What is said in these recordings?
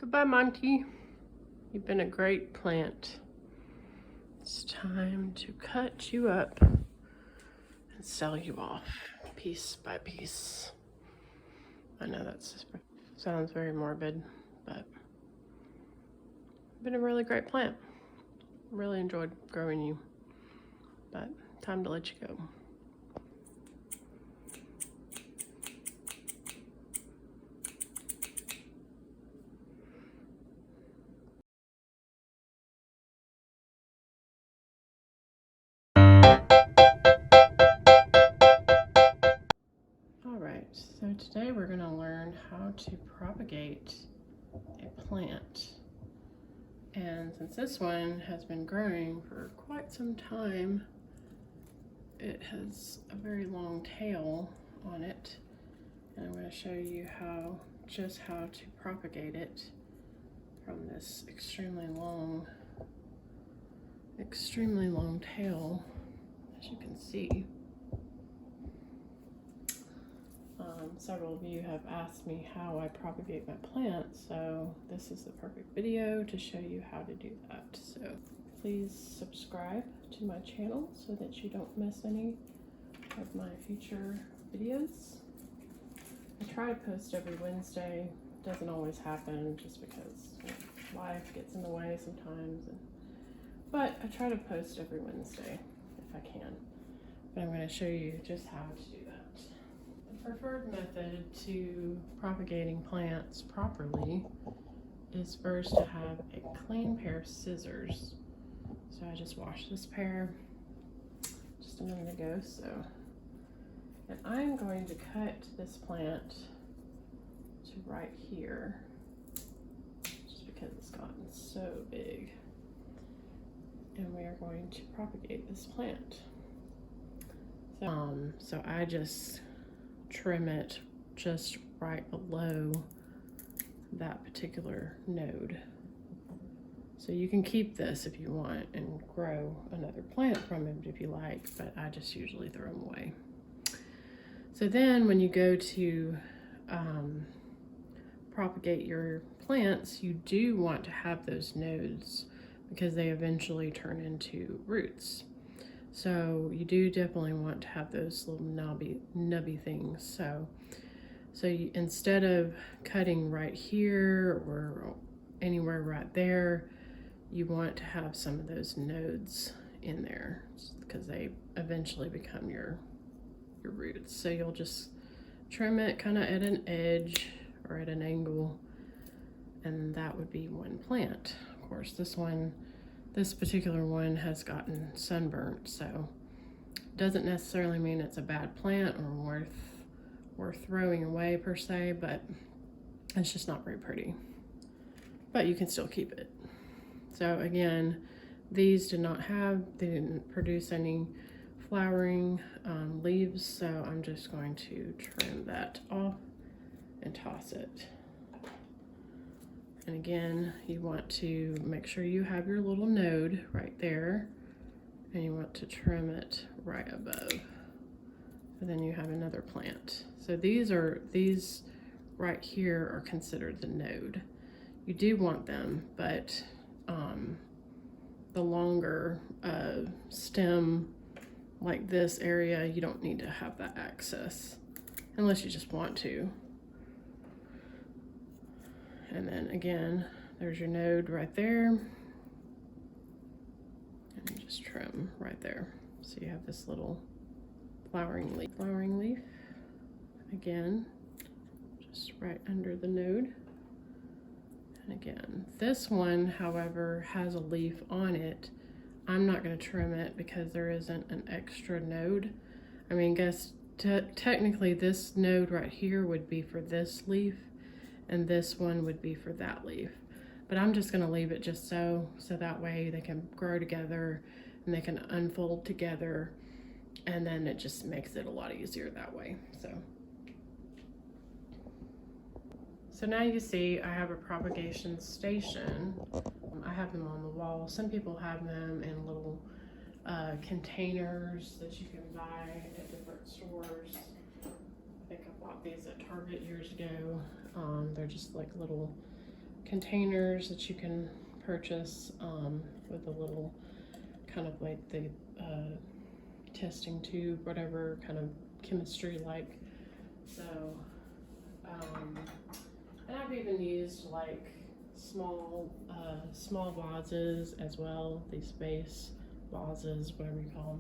Goodbye, Monty. You've been a great plant. It's time to cut you up and sell you off piece by piece. I know that sounds very morbid, but you've been a really great plant. Really enjoyed growing you, but time to let you go. Alright, so today we're going to learn how to propagate a plant. And since this one has been growing for quite some time, it has a very long tail on it. And I'm going to show you just how to propagate it from this extremely long tail, as you can see. Several of you have asked me how I propagate my plants, so this is the perfect video to show you how to do that. So please subscribe to my channel so that you don't miss any of my future videos. I try to post every Wednesday. Doesn't always happen just because life gets in the way sometimes, but I try to post every Wednesday if I can. But I'm going to show you just how to do that. The preferred method to propagating plants properly is first to have a clean pair of scissors. So I just washed this pair just a minute ago. And I'm going to cut this plant to right here, just because it's gotten so big. And we are going to propagate this plant. So I just trim it just right below that particular node. So you can keep this if you want and grow another plant from it if you like, but I just usually throw them away. So then when you go to propagate your plants, you do want to have those nodes because they eventually turn into roots. So you do definitely want to have those little nubby things. So instead of cutting right here or anywhere right there, you want to have some of those nodes in there because they eventually become your roots. So you'll just trim it kind of at an edge or at an angle, and that would be one plant. Of course, this particular one has gotten sunburnt, so doesn't necessarily mean it's a bad plant or worth throwing away per se, but it's just not very pretty. But you can still keep it. So again, these didn't produce any flowering leaves, so I'm just going to trim that off and toss it. And again, you want to make sure you have your little node right there, and you want to trim it right above. And then you have another plant. So these right here are considered the node. You do want them, but the longer stem like this area, you don't need to have that access unless you just want to. And then again, there's your node right there. And you just trim right there. So you have this little flowering leaf. Again, just right under the node. And again, this one, however, has a leaf on it. I'm not going to trim it because there isn't an extra node. I mean, technically this node right here would be for this leaf, and this one would be for that leaf. But I'm just going to leave it just so that way they can grow together and they can unfold together, and then it just makes it a lot easier that way. So now you see I have a propagation station. I have them on the wall. Some people have them in little containers that you can buy at different stores. I think I bought these at Target years ago. They're just like little containers that you can purchase with a little kind of like the testing tube, whatever kind of chemistry like. So, and I've even used like small vases as well, these vase vases, whatever you call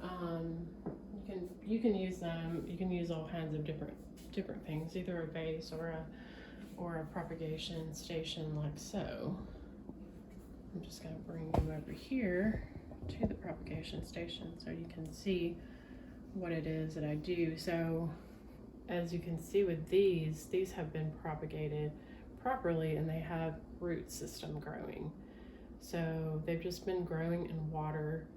them. You can use them. You can use all kinds of different things, either a vase or a propagation station like so. I'm just going to bring you over here to the propagation station so you can see what it is that I do. So as you can see with these have been propagated properly and they have root system growing. So they've just been growing in water,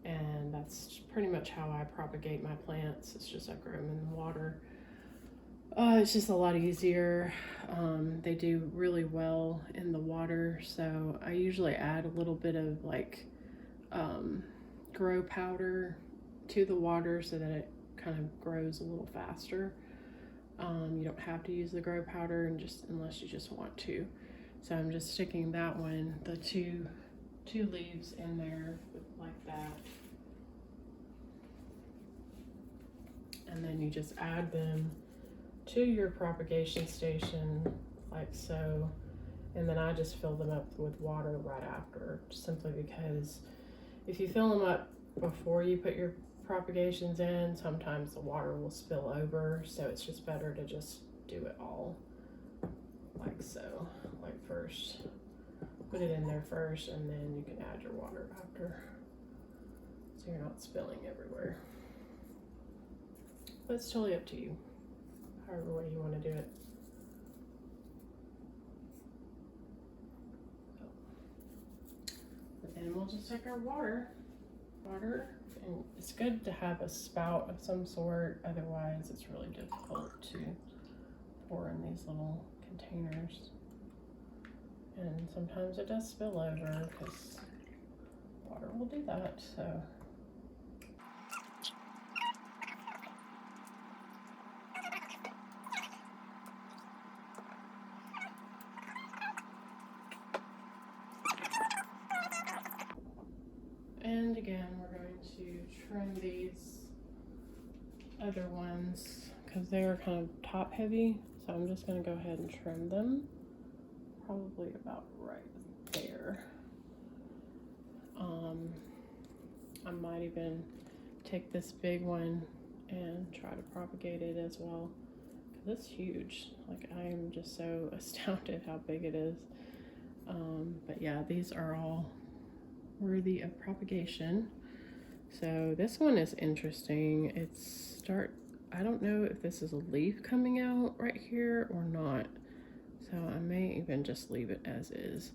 and that's pretty much how I propagate my plants. It's just I grow them in water. It's just a lot easier. They do really well in the water, so I usually add a little bit of like grow powder to the water so that it kind of grows a little faster. You don't have to use the grow powder unless you just want to. So I'm just sticking that one, the two leaves in there like that. And then you just add them to your propagation station like so, and then I just fill them up with water right after, simply because if you fill them up before you put your propagations in, sometimes the water will spill over, so it's just better to just do it all like so. Like first put it in there first, and then you can add your water after, so you're not spilling everywhere. But it's totally up to you, however way you want to do it. But then we'll just take our water, and it's good to have a spout of some sort, otherwise it's really difficult to pour in these little containers. And sometimes it does spill over because water will do that, so. And again, we're going to trim these other ones because they're kind of top heavy. So I'm just going to go ahead and trim them probably about right there. I might even take this big one and try to propagate it as well, because it's huge. Like, I am just so astounded how big it is. But yeah, these are all worthy of propagation. So this one is interesting. I don't know if this is a leaf coming out right here or not, so I may even just leave it as is.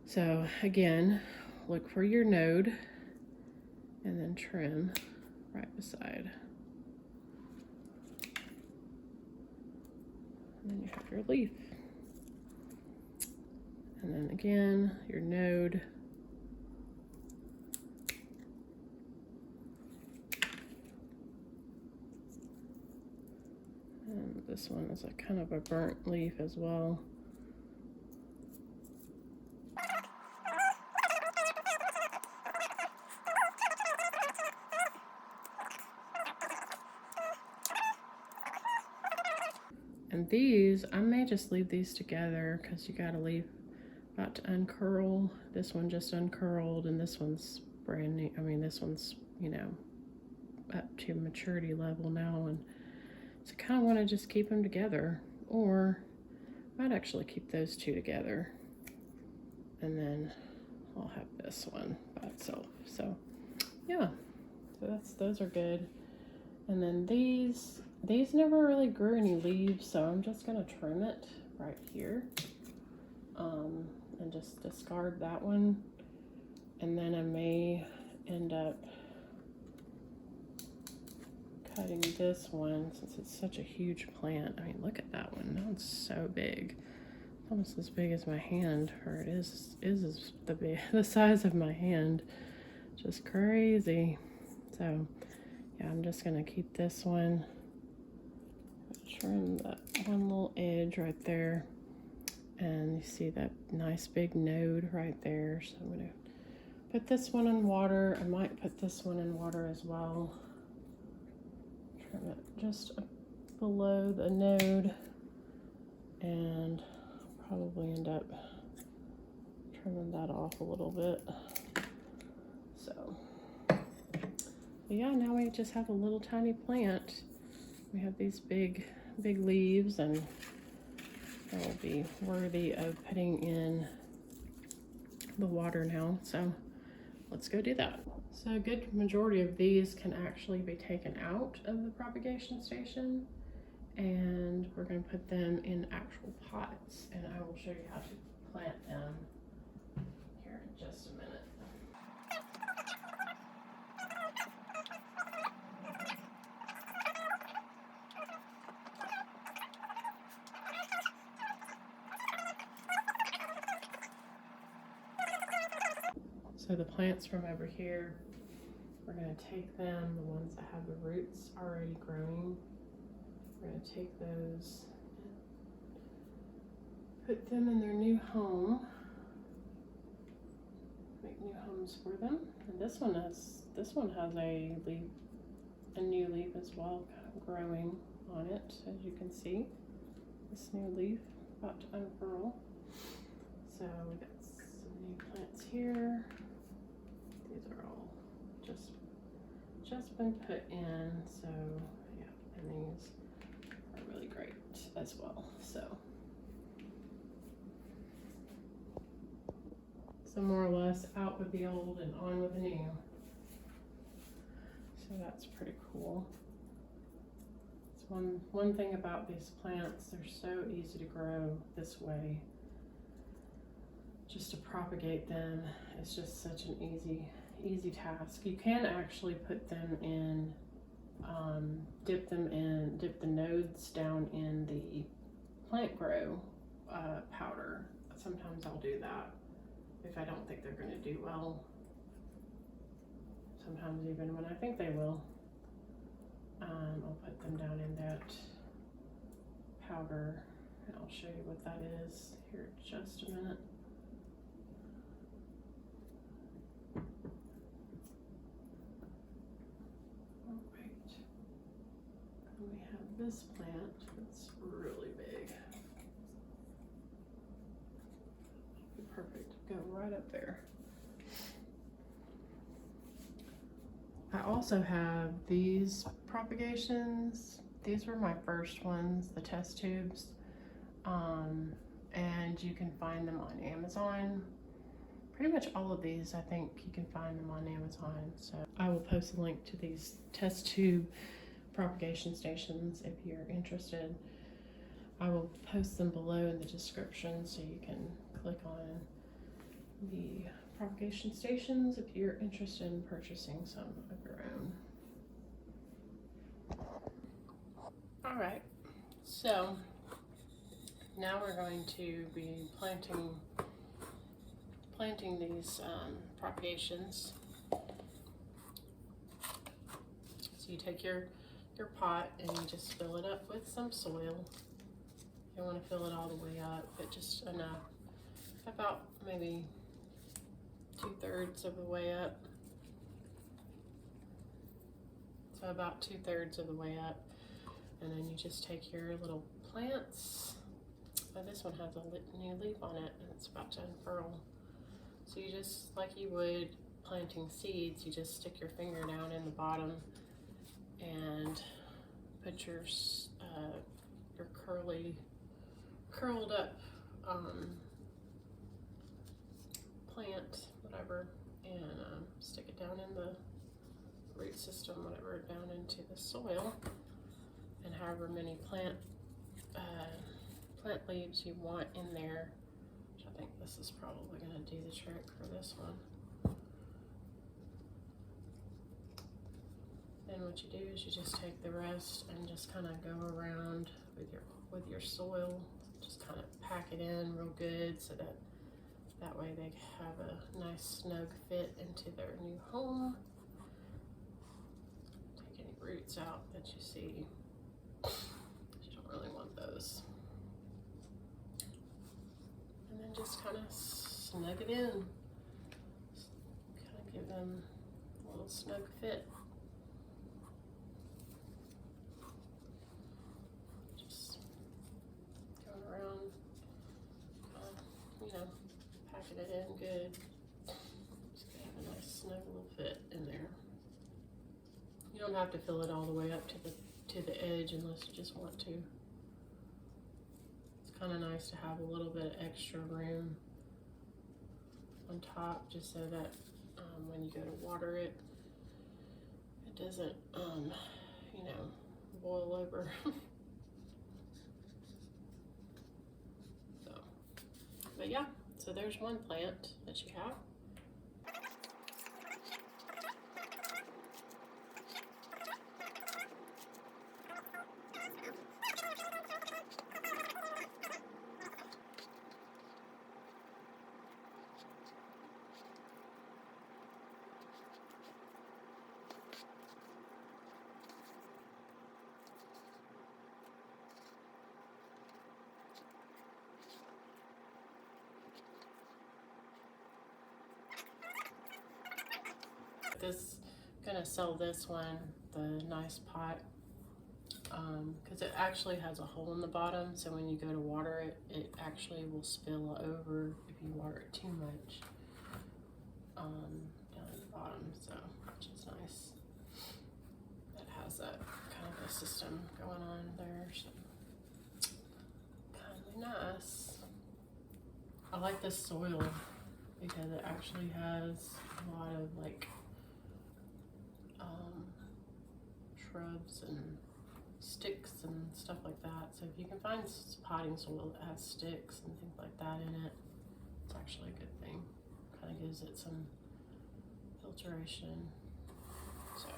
So again, look for your node and then trim right beside, and then you have your leaf, and then again your node. And this one is a kind of a burnt leaf as well. And these, I may just leave these together because you gotta leave about to uncurl. This one just uncurled, and this one's brand new. I mean, this one's, you know, up to maturity level now, and so I kind of want to just keep them together, or I might actually keep those two together, and then I'll have this one by itself. So yeah, so those are good. And then these never really grew any leaves, so I'm just gonna trim it right here, and just discard that one. And then I may end up cutting this one, since it's such a huge plant. I mean, look at that one. That one's so big, almost as big as my hand, or it is the size of my hand. Just crazy. So yeah, I'm just gonna keep this one, trim that one little edge right there, And you see that nice big node right there. So I'm gonna put this one in water. I might put this one in water as well. Trim it just below the node, and probably end up trimming that off a little bit. So, but yeah, now we just have a little tiny plant. We have these big leaves, and that will be worthy of putting in the water now. So let's go do that. So a good majority of these can actually be taken out of the propagation station, and we're going to put them in actual pots, and I will show you how to plant them here in just a minute. So the plants from over here, we're going to take them, the ones that have the roots already growing, we're going to take those, put them in their new home, make new homes for them. And this one has a leaf, a new leaf as well, kind of growing on it, as you can see. This new leaf about to unfurl. So we got some new plants here. These are all just been put in, so yeah, and these are really great as well. So more or less out with the old and on with the new. So that's pretty cool. It's one thing about these plants, they're so easy to grow this way. Just to propagate them, it's just such an easy task. You can actually put them in, dip the nodes down in the plant grow powder. Sometimes I'll do that if I don't think they're going to do well. Sometimes even when I think they will, I'll put them down in that powder, and I'll show you what that is here in just a minute. We have this plant that's really big. Perfect, go right up there. I also have these propagations. These were my first ones, the test tubes. And you can find them on Amazon. Pretty much all of these, I think you can find them on Amazon. So I will post a link to these test tube propagation stations if you're interested. I will post them below in the description so you can click on the propagation stations if you're interested in purchasing some of your own. All right, so now we're going to be planting these propagations. So you take your pot and you just fill it up with some soil. You don't want to fill it all the way up, but just enough, about maybe 2/3 of the way up. So about 2/3 of the way up, and then you just take your little plants. Oh, this one has a new leaf on it, and it's about to unfurl. So you just, like you would planting seeds, you just stick your finger down in the bottom and put your curled up plant, whatever, and stick it down in the root system, whatever, down into the soil, and however many plant leaves you want in there, which I think this is probably going to do the trick for this one. Then what you do is you just take the rest and just kind of go around with your soil, just kind of pack it in real good so that way they have a nice snug fit into their new home. Take any roots out that you see. You don't really want those. then just kind of snug it in. Kind of give them a little snug fit. Just going around, you know, packing it in good. Just gonna have a nice snug little fit in there. You don't have to fill it all the way up to the edge unless you just want to. It's kind of nice to have a little bit of extra room on top, just so that when you go to water it, it doesn't, you know, boil over. So, but yeah, so there's one plant that you have. Gonna sell this one, the nice pot, because it actually has a hole in the bottom, so when you go to water it, it actually will spill over if you water it too much down at the bottom, so which is nice. It has that kind of a system going on there, so kind of nice. I like this soil because it actually has a lot of like shrubs and sticks and stuff like that. So if you can find potting soil that has sticks and things like that in it, it's actually a good thing. Kind of gives it some filtration. So.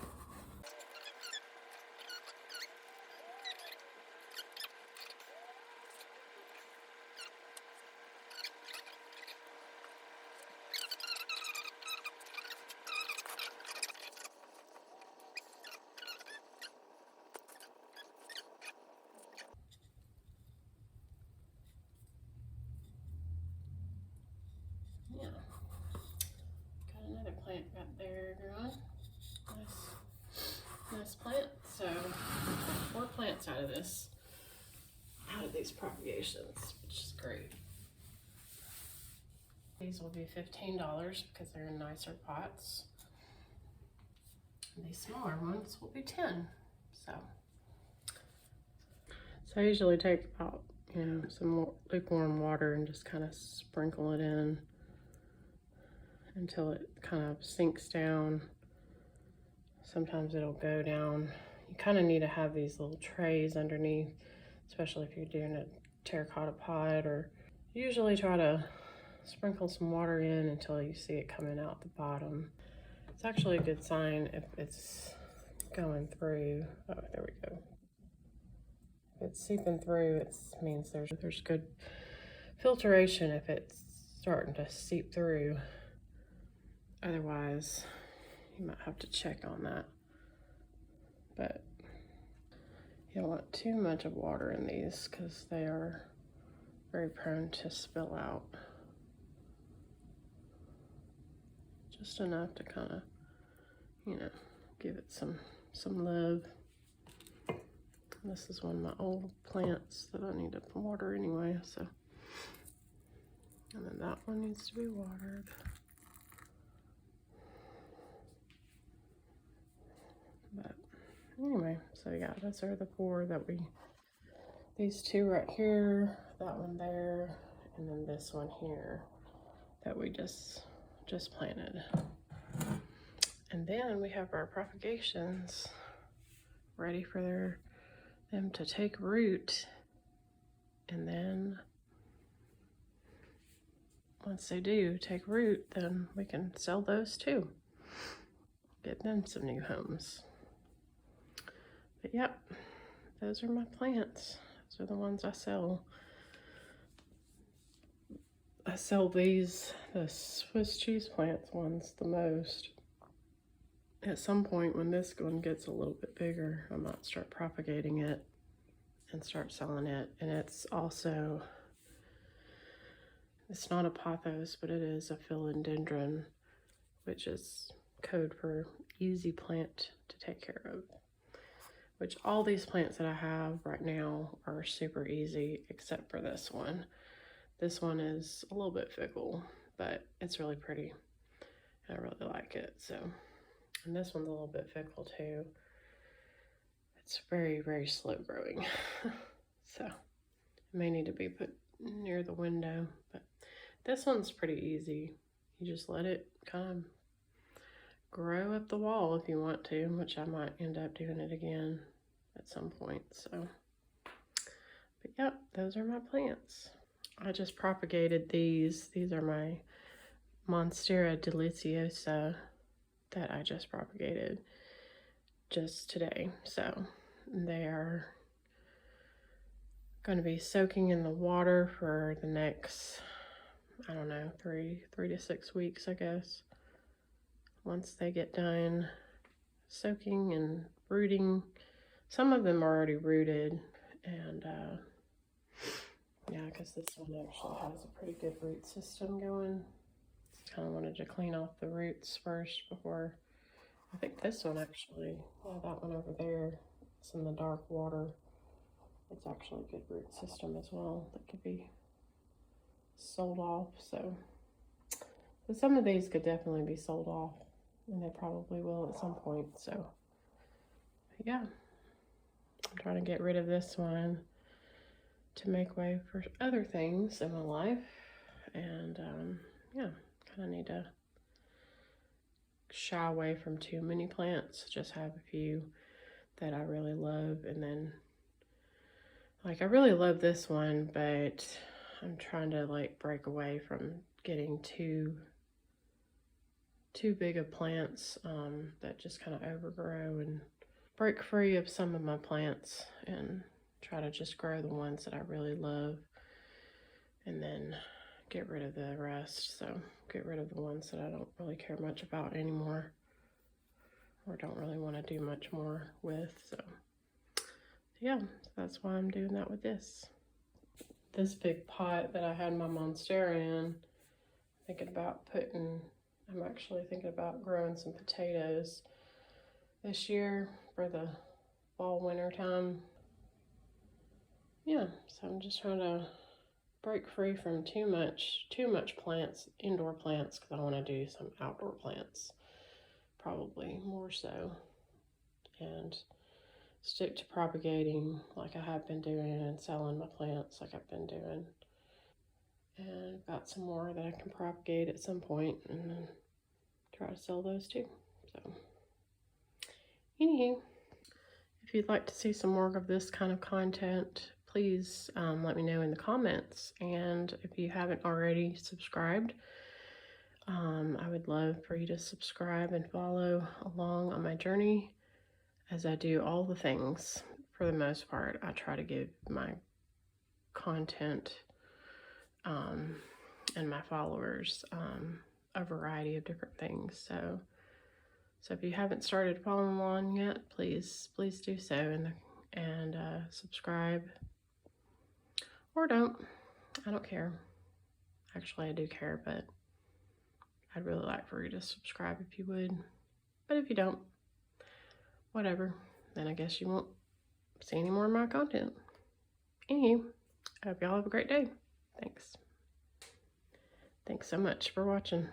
Yeah, got another plant right there growing. Nice plant. So 4 plants out of these propagations, which is great. These will be $15 because they're in nicer pots. And these smaller ones will be 10. So I usually take about, you know, some more lukewarm water and just kind of sprinkle it in until it kind of sinks down. Sometimes it'll go down. You kind of need to have these little trays underneath, especially if you're doing a terracotta pot, or usually try to sprinkle some water in until you see it coming out the bottom. It's actually a good sign if it's going through. Oh, there we go. If it's seeping through, it means there's good filtration if it's starting to seep through. Otherwise, you might have to check on that. But you don't want too much of water in these because they are very prone to spill out. Just enough to kind of, you know, give it some love. This is one of my old plants that I need to water anyway, so. And then that one needs to be watered. But anyway, so yeah, those are the 4 that these 2 right here, that one there, and then this one here that we just planted. And then we have our propagations ready for them to take root. And then once they do take root, then we can sell those too. Get them some new homes. But yep, those are my plants. Those are the ones I sell. I sell the Swiss cheese plants ones the most. At some point when this one gets a little bit bigger, I might start propagating it and start selling it. And it's also, It's not a pothos, but it is a philodendron, which is code for easy plant to take care of. Which all these plants that I have right now are super easy, except for this one. This one is a little bit fickle, but it's really pretty. I really like it. So, and this one's a little bit fickle too. It's very, very slow growing. So, it may need to be put near the window, but this one's pretty easy. You just let it kind of grow up the wall if you want to, which I might end up doing it again at some point. So, but yep, those are my plants. I just propagated these. These are my monstera deliciosa that I just propagated just today. So they are going to be soaking in the water for the next, I don't know, three to 6 weeks, I guess. Once they get done soaking and rooting, some of them are already rooted, and yeah, because this one actually has a pretty good root system going. Just kind of wanted to clean off the roots first before. I think this one actually, yeah, that one over there, it's in the dark water. It's actually a good root system as well that could be sold off. So some of these could definitely be sold off, and they probably will at some point. So yeah, I'm trying to get rid of this one to make way for other things in my life. And yeah, kind of need to shy away from too many plants. Just have a few that I really love, and then like I really love this one, but I'm trying to like break away from getting too big of plants that just kind of overgrow, and break free of some of my plants and try to just grow the ones that I really love, and then get rid of the rest. So get rid of the ones that I don't really care much about anymore, or don't really want to do much more with. So yeah, that's why I'm doing that with this. This big pot that I had my monstera in, I'm actually thinking about growing some potatoes this year for the fall winter time. Yeah, so I'm just trying to break free from too much plants, indoor plants, because I want to do some outdoor plants, probably more so, and stick to propagating like I have been doing, and selling my plants like I've been doing. And I've got some more that I can propagate at some point, and then try to sell those too. So anywho, if you'd like to see some more of this kind of content, please let me know in the comments. And if you haven't already subscribed, I would love for you to subscribe and follow along on my journey, as I do all the things. For the most part, I try to give my content and my followers a variety of different things. So if you haven't started following along yet, please do so, and subscribe, or don't. I don't care. Actually, I do care, but I'd really like for you to subscribe if you would. But if you don't, whatever. Then I guess you won't see any more of my content. Anywho, I hope y'all have a great day. Thanks so much for watching.